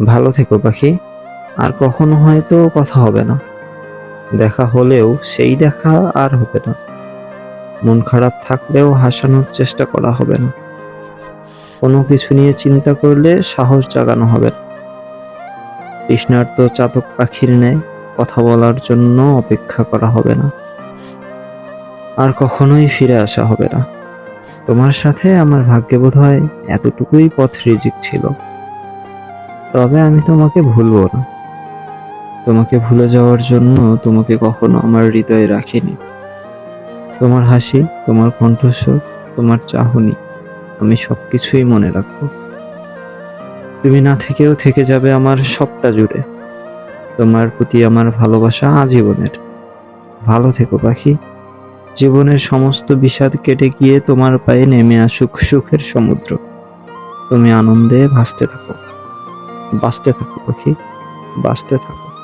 ভালো থেকো পাখি। আর কখনো হয়তো কথা হবে না, দেখা হলেও সেই দেখা আর হবে না। মন খারাপ থাকলেও হাসানোর চেষ্টা করা হবে না। কোনো কিছু নিয়ে চিন্তা করলে সাহস জাগানো হবে না। তৃষ্ণার্ত চাতক পাখির ন্যায় কথা বলার জন্য অপেক্ষা করা হবে না। আর কখনোই ফিরে আসা হবে না। তোমার সাথে আমার ভাগ্যে বোধহয় এতটুকুই পথ রিজিক ছিল। তবে আমি তোমাকে ভুলবো না। তোমাকে ভুলে যাওয়ার জন্য তোমাকে কখনো আমার হৃদয়ে রাখিনি। তোমার হাসি, তোমার কণ্ঠস্বর, তোমার চাহনি, আমি সবকিছুই মনে রাখবো। তুমি না থেকেও থেকে যাবে আমার সবটা জুড়ে। তোমার প্রতি আমার ভালোবাসা আজীবনের। ভালো থেকো পাখি। জীবনের সমস্ত বিষাদ কেটে গিয়ে তোমার পায়ে নেমে আসুক সুখের সমুদ্র। তুমি আনন্দে ভাসতে থাকো, বাঁচতে থাকো পাখি, বাঁচতে থাকো।